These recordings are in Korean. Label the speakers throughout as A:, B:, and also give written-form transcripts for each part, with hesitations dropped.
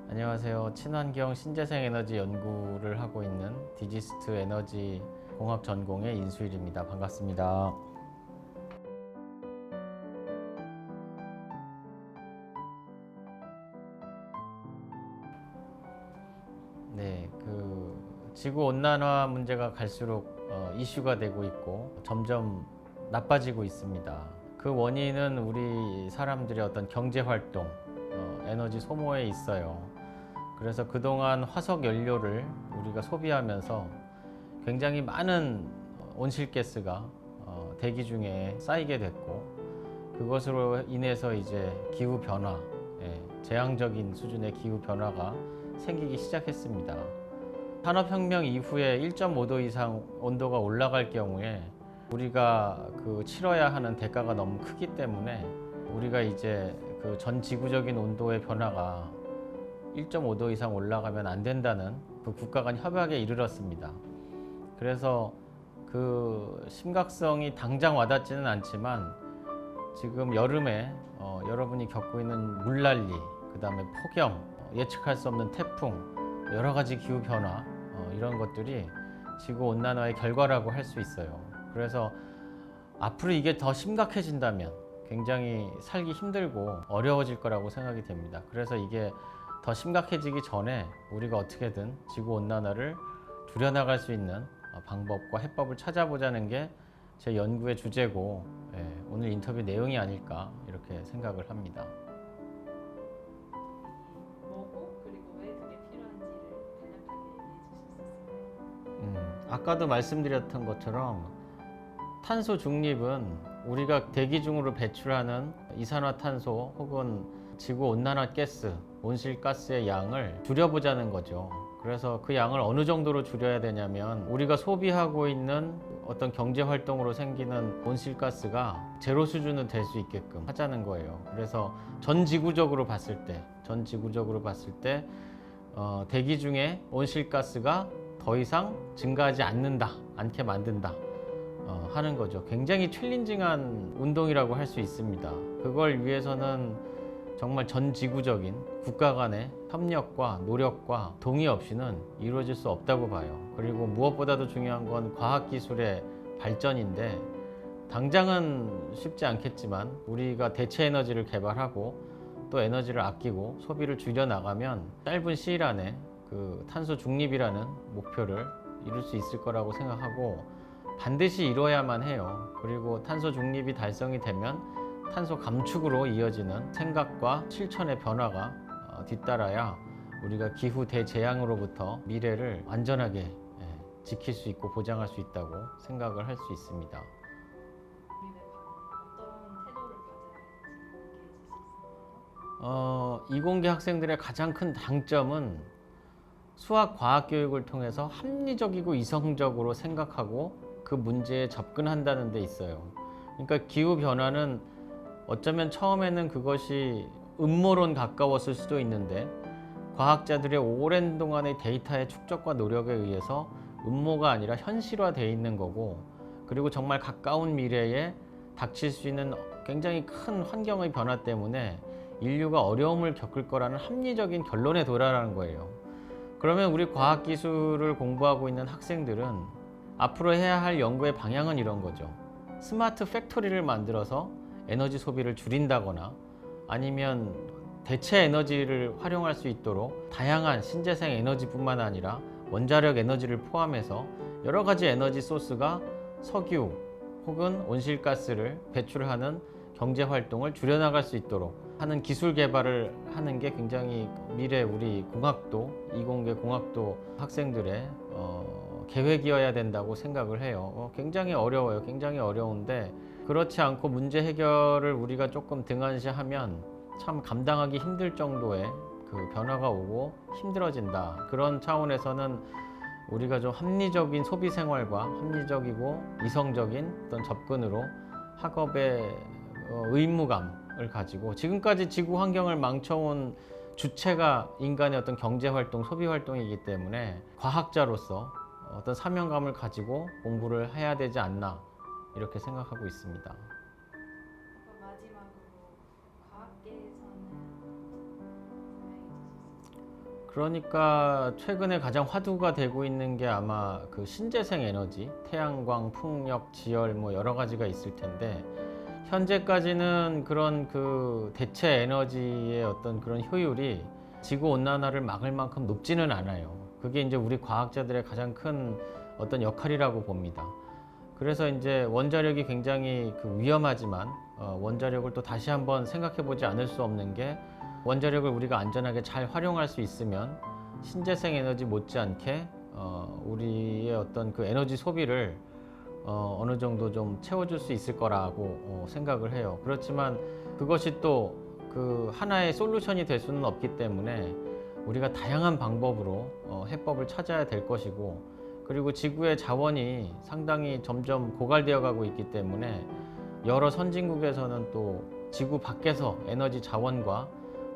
A: 안녕하세요. 친환경 신재생 에너지 연구를 하고 있는 디지스트 에너지 공학 전공의 인수일입니다. 반갑습니다. 네, 지구 온난화 문제가 갈수록 이슈가 되고 있고 점점 나빠지고 있습니다. 그 원인은 우리 사람들의 어떤 경제 활동, 에너지 소모에 있어요. 그래서 그동안 화석 연료를 우리가 소비하면서 굉장히 많은 온실가스가 대기 중에 쌓이게 됐고, 그것으로 인해서 이제 기후 변화, 재앙적인 수준의 기후 변화가 생기기 시작했습니다. 산업혁명 이후에 1.5도 이상 온도가 올라갈 경우에 우리가 치러야 하는 대가가 너무 크기 때문에 우리가 이제 전 지구적인 온도의 변화가 1.5도 이상 올라가면 안 된다는 국가 간 협약에 이르렀습니다. 그래서 그 심각성이 당장 와닿지는 않지만 지금 여름에 여러분이 겪고 있는 물난리, 그 다음에 폭염, 예측할 수 없는 태풍, 여러 가지 기후 변화, 이런 것들이 지구 온난화의 결과라고 할 수 있어요. 그래서 앞으로 이게 더 심각해진다면 굉장히 살기 힘들고 어려워질 거라고 생각이 됩니다. 그래서 이게 더 심각해지기 전에 우리가 어떻게든 지구 온난화를 줄여나갈 수 있는 방법과 해법을 찾아보자는 게 제 연구의 주제고, 오늘 인터뷰 내용이 아닐까 이렇게 생각을 합니다.
B: 뭐고 그리고 왜 그게 필요한지를 간략하게 얘기해 주실 수 있을까요?
A: 아까도 말씀드렸던 것처럼 탄소 중립은 우리가 대기 중으로 배출하는 이산화탄소 혹은 지구 온난화 가스, 온실가스의 양을 줄여보자는 거죠. 그래서 그 양을 어느 정도로 줄여야 되냐면 우리가 소비하고 있는 어떤 경제 활동으로 생기는 온실가스가 제로 수준은 될 수 있게끔 하자는 거예요. 그래서 전 지구적으로 봤을 때 대기 중에 온실가스가 더 이상 증가하지 않게 만든다 하는 거죠. 굉장히 챌린징한 운동이라고 할 수 있습니다. 그걸 위해서는 정말 전 지구적인 국가 간의 협력과 노력과 동의 없이는 이루어질 수 없다고 봐요. 그리고 무엇보다도 중요한 건 과학기술의 발전인데, 당장은 쉽지 않겠지만 우리가 대체 에너지를 개발하고 또 에너지를 아끼고 소비를 줄여나가면 짧은 시일 안에 탄소 중립이라는 목표를 이룰 수 있을 거라고 생각하고, 반드시 이뤄야만 해요. 그리고 탄소 중립이 달성이 되면 탄소 감축으로 이어지는 생각과 실천의 변화가 뒤따라야 우리가 기후 대재앙으로부터 미래를 안전하게 지킬 수 있고 보장할 수 있다고 생각을 할 수 있습니다.
B: 우리는 어떤 태도를 가져야 할지 얘기해 주실 수 있나요?
A: 이공계 학생들의 가장 큰 장점은 수학 과학 교육을 통해서 합리적이고 이성적으로 생각하고 그 문제에 접근한다는 데 있어요. 그러니까 기후 변화는 어쩌면 처음에는 그것이 음모론 가까웠을 수도 있는데, 과학자들의 오랜 동안의 데이터의 축적과 노력에 의해서 음모가 아니라 현실화되어 있는 거고, 그리고 정말 가까운 미래에 닥칠 수 있는 굉장히 큰 환경의 변화 때문에 인류가 어려움을 겪을 거라는 합리적인 결론에 도달하는 거예요. 그러면 우리 과학기술을 공부하고 있는 학생들은 앞으로 해야 할 연구의 방향은 이런 거죠. 스마트 팩토리를 만들어서 에너지 소비를 줄인다거나, 아니면 대체 에너지를 활용할 수 있도록 다양한 신재생 에너지뿐만 아니라 원자력 에너지를 포함해서 여러 가지 에너지 소스가 석유 혹은 온실가스를 배출하는 경제 활동을 줄여나갈 수 있도록 하는 기술 개발을 하는 게 굉장히 미래 우리 공학도, 이공계 공학도 학생들의 계획이어야 된다고 생각을 해요. 굉장히 어려워요. 굉장히 어려운데, 그렇지 않고 문제 해결을 우리가 조금 등한시하면 참 감당하기 힘들 정도의 변화가 오고 힘들어진다. 그런 차원에서는 우리가 좀 합리적인 소비 생활과 합리적이고 이성적인 어떤 접근으로 학업의 의무감을 가지고, 지금까지 지구 환경을 망쳐온 주체가 인간의 어떤 경제 활동, 소비 활동이기 때문에 과학자로서 어떤 사명감을 가지고 공부를 해야 되지 않나 이렇게 생각하고 있습니다.
B: 마지막으로 과학계에서는 설명해 주실 수 있나요?
A: 그러니까 최근에 가장 화두가 되고 있는 게 아마 그 신재생 에너지, 태양광, 풍력, 지열 뭐 여러 가지가 있을 텐데 현재까지는 그런 그 대체 에너지의 어떤 그런 효율이 지구 온난화를 막을 만큼 높지는 않아요. 그게 이제 우리 과학자들의 가장 큰 어떤 역할이라고 봅니다. 그래서 이제 원자력이 굉장히 그 위험하지만 원자력을 또 다시 한번 생각해 보지 않을 수 없는 게 원자력을 우리가 안전하게 잘 활용할 수 있으면 신재생 에너지 못지않게 우리의 어떤 그 에너지 소비를 어느 정도 좀 채워줄 수 있을 거라고 생각을 해요. 그렇지만 그것이 또 그 하나의 솔루션이 될 수는 없기 때문에 우리가 다양한 방법으로 해법을 찾아야 될 것이고, 그리고 지구의 자원이 상당히 점점 고갈되어 가고 있기 때문에 여러 선진국에서는 또 지구 밖에서 에너지 자원과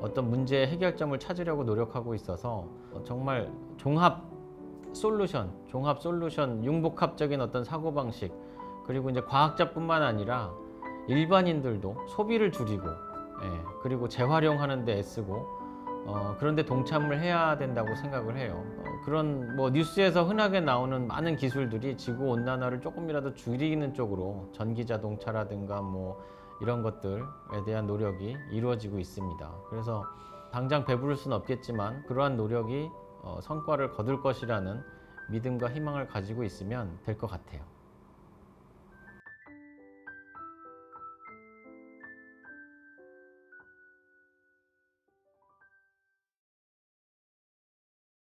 A: 어떤 문제의 해결점을 찾으려고 노력하고 있어서 정말 종합 솔루션, 융복합적인 어떤 사고방식, 그리고 이제 과학자뿐만 아니라 일반인들도 소비를 줄이고, 그리고 재활용하는 데 애쓰고, 그런데 동참을 해야 된다고 생각을 해요. 그런 뭐 뉴스에서 흔하게 나오는 많은 기술들이 지구 온난화를 조금이라도 줄이는 쪽으로 전기 자동차라든가 뭐 이런 것들에 대한 노력이 이루어지고 있습니다. 그래서 당장 배부를 수는 없겠지만 그러한 노력이 성과를 거둘 것이라는 믿음과 희망을 가지고 있으면 될 것 같아요.